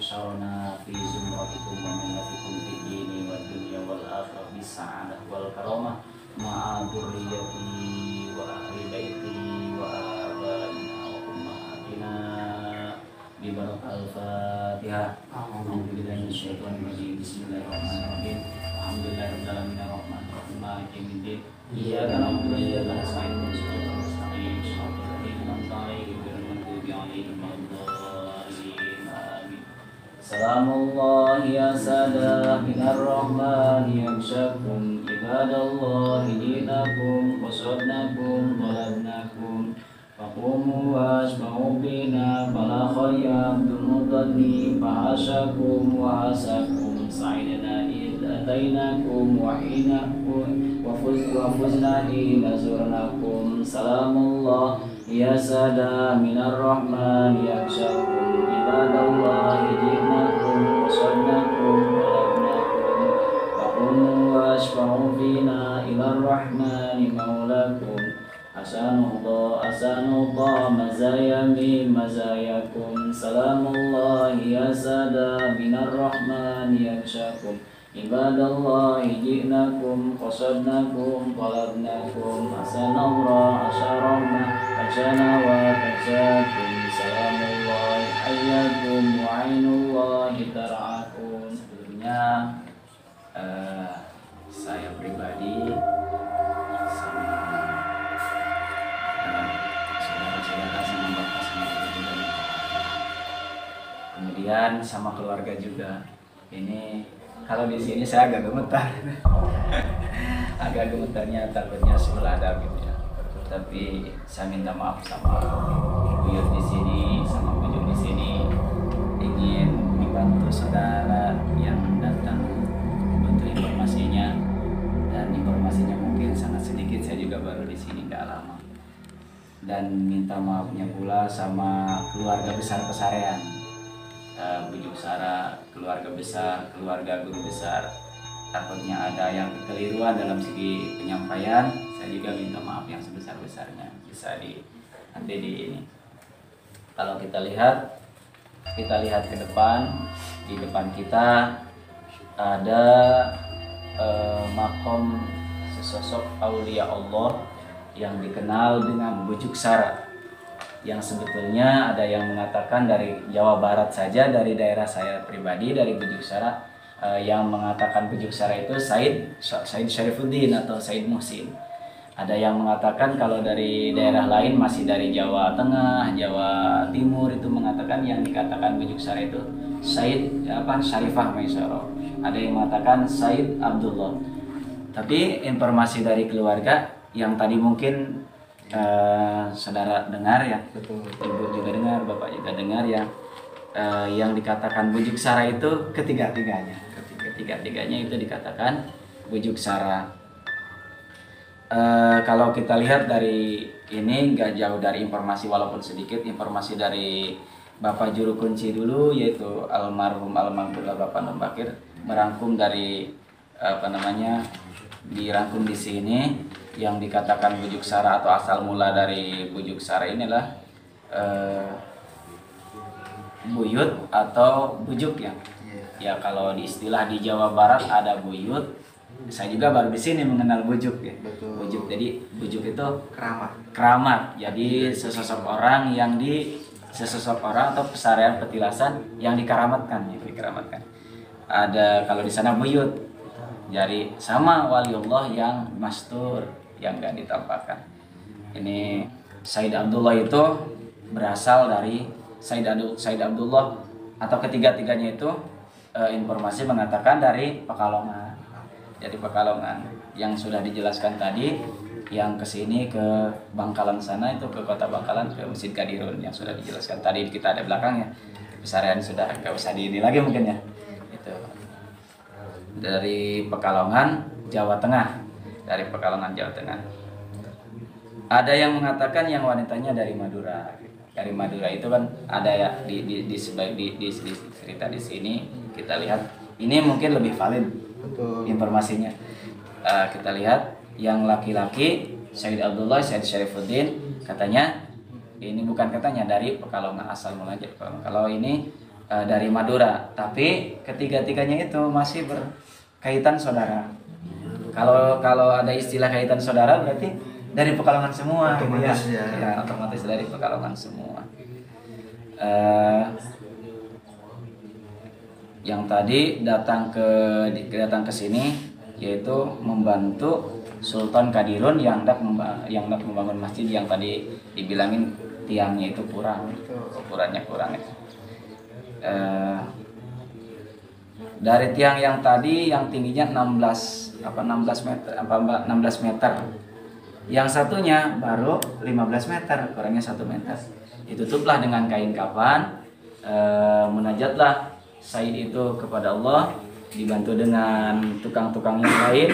tuhsyaruna fi zumratikum wa millatikum fid dini wad dunya wal akhirah bis sa'adah wal karamah ma'a dzurriyyati wa ahli baiti wa abaina wa ummahatina bi barakal Fatihah. A'udzubillahi minasyaitonir rajim. Bismillahirrahmanirrahim. Alhamdulillahirabbil alamin arrahmanir rahim maliki yaumiddin. Iyyaka na'budu wa iyyaka nasta'in ihdinas mustaqim shiratal ladzina an'amta 'alaihim ghairil maghdubi 'alaihim waladdallin. Amin. Salamullah ya sadah minar rahman yakshakum ibadallahi dinakum wasadnakum waladnakum faqumu wasma'u bina fala khayyam dunudani fahasakum wa hasakum sa'idana idatainakum wahinakum wafuzna nazurnakum. Salamullah ya sada minar rahman yakshakum ibadallahi dinakum wasadnakum waladnakum faqumu wasma'u bina ilar rahmani maulakum Asanullah mazayami mazayakum. Salamullah ya sada minar rahman yakshakum ibadallahi ji'nakum qasadnakum qalabnakum asanallah asyarahna asyana wa tajakum. Salamullah hayyakum wa ainullahi tara'akum. Sebelumnya saya pribadi kemudian sama keluarga juga. Ini kalau di sini saya agak gemetar, agak gemetarnya takutnya sul ada gitu ya. Tapi saya minta maaf sama buyut di sini, sama buyut di sini, ingin dibantu saudara yang datang untuk informasinya, dan informasinya mungkin sangat sedikit. Saya juga baru di sini nggak lama, dan minta maafnya pula sama keluarga besar Pesarean. Bujuk Sara, keluarga besar, keluarga guru besar, takutnya ada yang kekeliruan dalam segi penyampaian. Saya juga minta maaf yang sebesar-besarnya. Bisa nanti di ini. Kalau kita lihat ke depan, di depan kita ada makom sesosok aulia Allah yang dikenal dengan Bujuk Sara, yang sebetulnya ada yang mengatakan dari Jawa Barat saja, dari daerah saya pribadi, dari Bujuk Sara, yang mengatakan Bujuk Sara itu Said Syarifuddin atau Said Muhsin. Ada yang mengatakan kalau dari daerah lain, masih dari Jawa Tengah, Jawa Timur, itu mengatakan yang dikatakan Bujuk Sara itu Said Syarifah Maisaro. Ada yang mengatakan Said Abdullah. Tapi informasi dari keluarga yang tadi mungkin saudara dengar ya, betul. Ibu juga dengar, bapak juga dengar ya, yang dikatakan Bujuk Sara itu ketiga-tiganya itu dikatakan Bujuk Sara. Kalau kita lihat dari ini nggak jauh dari informasi, walaupun sedikit informasi dari Bapak Juru Kunci dulu, yaitu almarhum Bapak Nur Bakir, merangkum dari dirangkum di sini. Yang dikatakan Bujuk Sara atau asal mula dari Bujuk Sara inilah buyut atau bujuk ya. Ya kalau di istilah di Jawa Barat ada buyut. Saya juga baru di sini mengenal bujuk ya. Betul. Bujuk, jadi bujuk itu keramat. Jadi sesosok orang atau pesarean petilasan yang dikeramatkan, Ada kalau di sana buyut. Jadi sama waliullah yang mastur, yang gak ditampakkan. Ini Said Abdullah itu berasal dari Said Abdullah, atau ketiga-tiganya itu informasi mengatakan dari Pekalongan. Jadi Pekalongan yang sudah dijelaskan tadi, yang kesini ke Bangkalan sana, itu ke kota Bangkalan, ke Masjid Kadirun yang sudah dijelaskan tadi, kita ada belakangnya. Pesarean sudah gak usah di ini lagi mungkin ya. Itu dari Pekalongan, Jawa Tengah. Dari Pekalongan, Jawa Tengah. Ada yang mengatakan yang wanitanya dari Madura. Dari Madura itu kan ada ya di cerita di sini. Kita lihat ini mungkin lebih valid. Betul. Informasinya. Kita lihat yang laki-laki Said Abdullah Said Syarifuddin, katanya ini bukan katanya, dari Pekalongan, asal mulanya Pekalongan. Kalau ini dari Madura, tapi ketiga-tiganya itu masih berkaitan saudara. Kalau ada istilah kaitan saudara berarti dari Pekalongan semua, otomatis gitu ya. Ya, otomatis dari Pekalongan semua. Yang tadi datang ke sini yaitu membantu Sultan Kadirun yang hendak membangun masjid yang tadi dibilangin tiangnya itu kurang, ukurannya kurang. Dari tiang yang tadi yang tingginya 16 meter, 16 meter. Yang satunya baru 15 meter, kurangnya 1 meter. Ditutuplah dengan kain kafan. Munajatlah Said itu kepada Allah, dibantu dengan tukang-tukang yang lain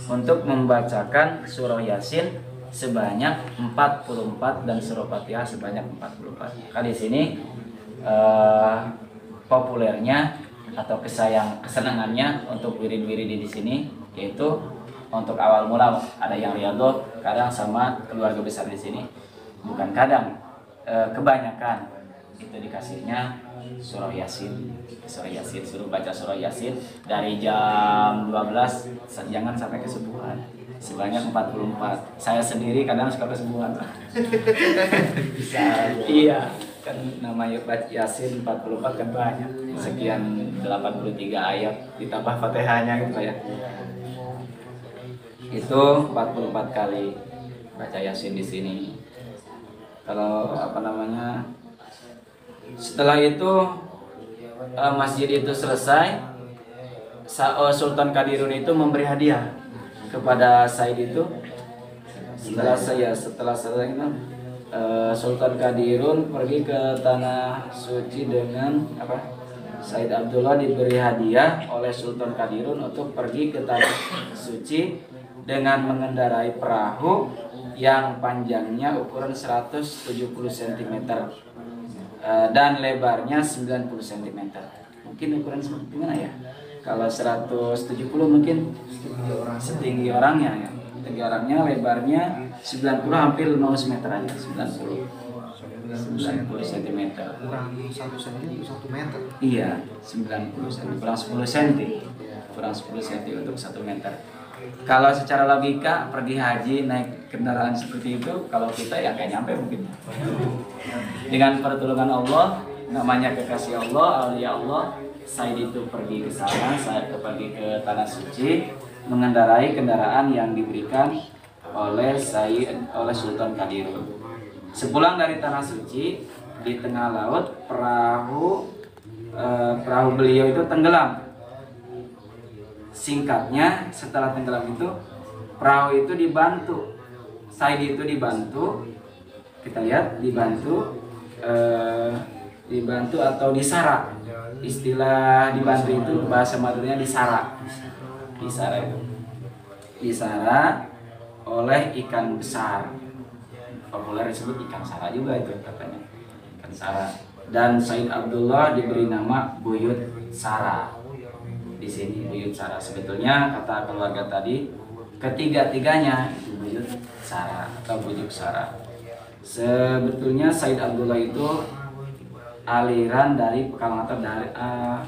untuk membacakan surah Yasin sebanyak 44 dan surah Fatihah sebanyak 44. Kali sini populernya atau kesenangannya untuk wirid-wirid di sini yaitu untuk awal mula ada yang riyadhah, kadang sama keluarga besar di sini. Bukan kadang, kebanyakan itu dikasihnya surah Yasin, suruh baca surah Yasin dari jam 12 jangan sampai kesubuhan sebanyak 44. Saya sendiri kadang suka kesubuhan. Iya, kan namanya baca Yasin 44 kan banyak, sekian 83 ayat ditambah Fatihahnya gitu ya. Itu 44 kali baca Yasin di sini. Kalau setelah itu masjid itu selesai, Sultan Kadirun itu memberi hadiah kepada Said itu. Setelah selesai itu Sultan Kadirun pergi ke tanah suci dengan Said Abdullah diberi hadiah oleh Sultan Kadirun untuk pergi ke tanah suci dengan mengendarai perahu yang panjangnya ukuran 170 cm dan lebarnya 90 cm. Mungkin ukuran seperti mana ya? Kalau 170 mungkin setinggi orangnya ya. Setinggi orangnya, lebarnya 90, hampir mau semeter aja, 90 cm. Kurang 1 cm 1 meter. Iya, 90 cm, kurang 10 cm. Kurang 10 cm untuk 1 meter. Kalau secara logika pergi haji naik kendaraan seperti itu, kalau kita ya kayak nyampe mungkin. Dengan pertolongan Allah, namanya kekasih Allah, aulia Allah, Said itu pergi ke sana, Said pergi ke tanah suci, mengendarai kendaraan yang diberikan oleh Sultan Kadirun. Sepulang dari tanah suci, di tengah laut perahu beliau itu tenggelam. Singkatnya, setelah tenggelam itu perahu itu dibantu, Said itu dibantu, kita lihat dibantu atau disara. Istilah dibantu itu bahasa Maduranya disara itu disara oleh ikan besar, populer disebut ikan sara juga itu katanya, ikan sara. Dan Said Abdullah diberi nama Buyut Sara. Di sini Buyut Sara, sebetulnya kata keluarga tadi ketiga-tiganya itu Buyut Sara atau Buyut Sara. Sebetulnya Said Abdullah itu aliran dari Pekalongan,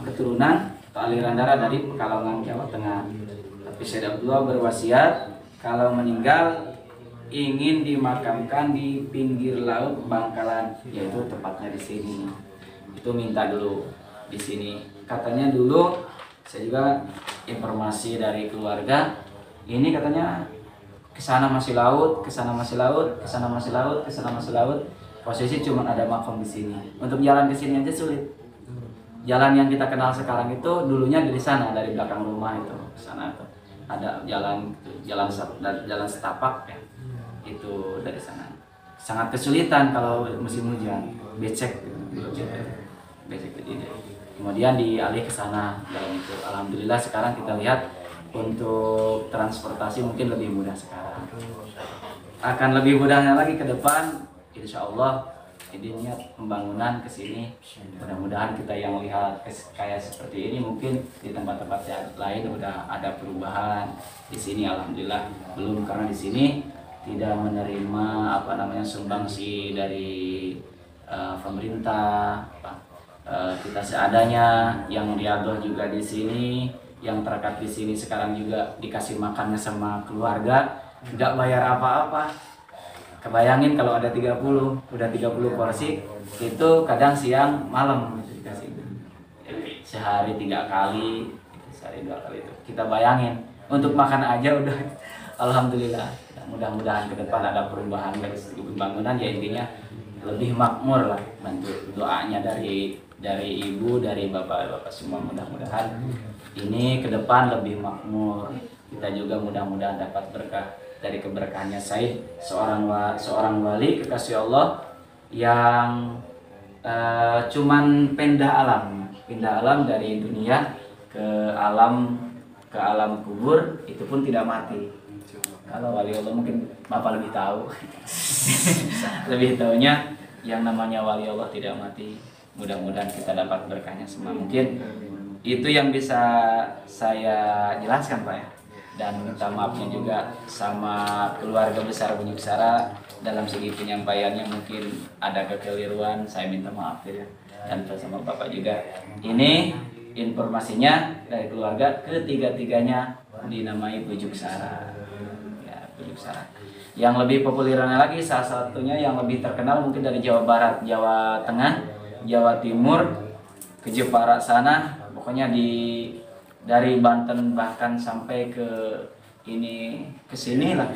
keturunan atau aliran darah dari Pekalongan, Jawa Tengah. Tapi Said Abdullah berwasiat kalau meninggal ingin dimakamkan di pinggir laut Bangkalan, yaitu tepatnya di sini. Itu minta dulu di sini. Katanya dulu saya juga informasi dari keluarga, ini katanya kesana masih laut, kesana masih laut, kesana masih laut, kesana masih laut. Posisi cuma ada makam di sini. Untuk jalan ke sini aja sulit. Jalan yang kita kenal sekarang itu dulunya dari sana, dari belakang rumah itu, sana tuh ada jalan setapak ya. Itu dari sana. Sangat kesulitan kalau musim hujan, becek gitu. Kemudian dialih ke sana jalan itu. Alhamdulillah sekarang kita lihat untuk transportasi mungkin lebih mudah sekarang. Akan lebih mudahnya lagi ke depan, insya Allah. Jadi niat pembangunan ke sini. Mudah-mudahan kita yang lihat kayak seperti ini, mungkin di tempat-tempat lain udah ada perubahan. Di sini alhamdulillah belum, karena di sini tidak menerima sumbangsi dari pemerintah. kita seadanya, yang riadoh juga di sini, yang terangkat di sini sekarang juga dikasih makannya sama keluarga, nggak bayar apa-apa. Kebayangin kalau ada 30, udah 30 porsi, itu kadang siang malam dikasih. Sehari 3 kali, sehari 2 kali itu. Kita bayangin, untuk makan aja udah alhamdulillah. Mudah-mudahan ke depan ada perubahan dari segi pembangunan, ya intinya lebih makmur lah. Bantu doanya dari ibu, dari bapak semua, mudah-mudahan ini ke depan lebih makmur. Kita juga mudah-mudahan dapat berkah dari keberkahannya Said, seorang wali kekasih Allah yang cuman pindah alam dari dunia ke alam kubur, itu pun tidak mati. Kalau wali Allah mungkin Bapak lebih tahu. Lebih tahunya yang namanya wali Allah tidak mati. Mudah-mudahan kita dapat berkahnya semua. Mungkin itu yang bisa saya jelaskan, Pak ya. Dan minta maafnya juga sama keluarga besar Bujuk Sara dalam segi penyampaiannya, mungkin ada kekeliruan, saya minta maaf ya. Dan sama Bapak juga. Ini informasinya dari keluarga, ketiga-tiganya dinamai Bujuk Sara. Ya, Bujuk Sara. Yang lebih populernya lagi, salah satunya yang lebih terkenal mungkin dari Jawa Barat, Jawa Tengah, Jawa Timur, ke Jepara sana, pokoknya dari Banten bahkan sampai ke sini lah.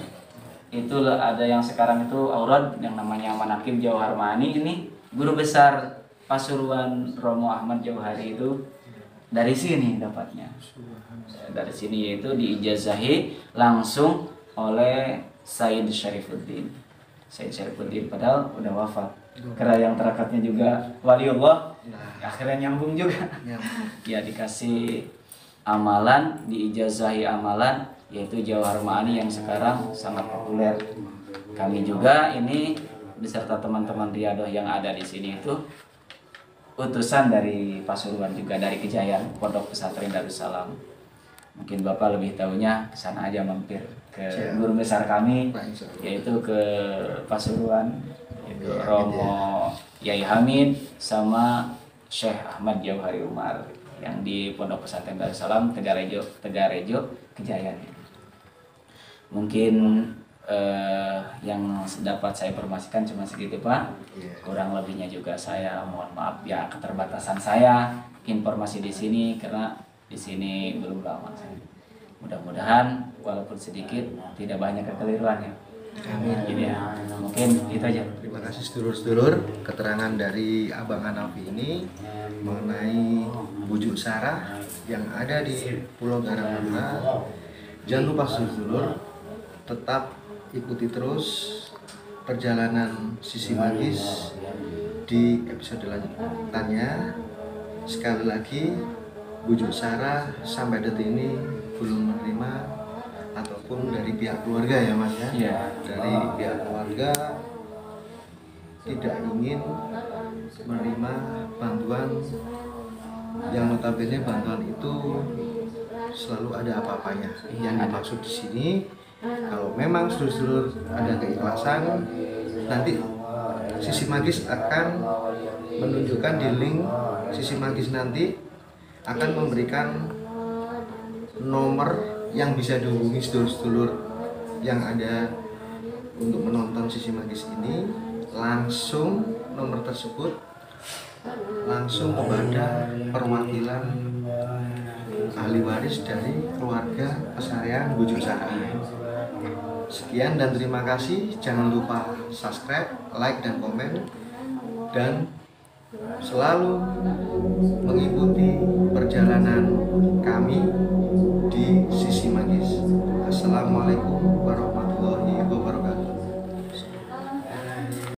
Itu ada yang sekarang itu Aurad yang namanya Manaqib Jauharmani, ini guru besar Pasuruan Romo Ahmad Jauhari itu dari sini dapatnya. Dari sini, yaitu diijazahi langsung oleh Said Syarifuddin. Said Syarifuddin padahal udah wafat. Karena yang terakatnya juga waliullah, akhirnya nyambung juga. Ya, dikasih amalan, diijazahi amalan, yaitu Jauhar Ma'ani yang sekarang sangat populer. Kami juga ini beserta teman-teman riadoh yang ada di sini itu utusan dari Pasuruan juga, dari Kejayaan Pondok Pesantren Darussalam. Mungkin Bapak lebih tahunya ke sana aja, mampir ke guru besar kami, yaitu ke Pasuruan, yaitu Romo Yai Hamid sama Syekh Ahmad Jauhari Umar yang di Pondok Pesantren Darussalam Tegarejo Kejayaan. Mungkin yang dapat saya informasikan cuma segitu, Pak. Kurang lebihnya juga saya mohon maaf ya, keterbatasan saya informasi di sini karena di sini belum lama. Mudah-mudahan walaupun sedikit tidak banyak kekeliruannya. Amin. Ya, mungkin itu aja. Terima kasih sedulur-sedulur, keterangan dari Abang Hanafi ini mengenai Bujuk Sara yang ada di Pulau Garamuna. Jangan lupa sedulur, tetap ikuti terus perjalanan Sisi Magis di episode lanjutannya. Sekali lagi, Bujuk Sara sampai detik ini belum menerima, ataupun dari pihak keluarga ya Mas ya. Iya. Dari pihak keluarga tidak ingin menerima bantuan yang notabene bantuan itu selalu ada apa-apanya. Yang dimaksud di sini, kalau memang sedulur-sedulur ada keikhlasan, nanti Sisi Magis akan menunjukkan di link Sisi Magis nanti akan memberikan nomor yang bisa dihubungi sedulur-sedulur yang ada untuk menonton Sisi Magis ini. Langsung nomor tersebut langsung kepada perwakilan ahli waris dari keluarga pesarian Bujuk Sara. Sekian dan terima kasih. Jangan lupa subscribe, like dan komen, dan selalu mengikuti perjalanan kami di Sisi Magis. Assalamualaikum warahmatullahi wabarakatuh.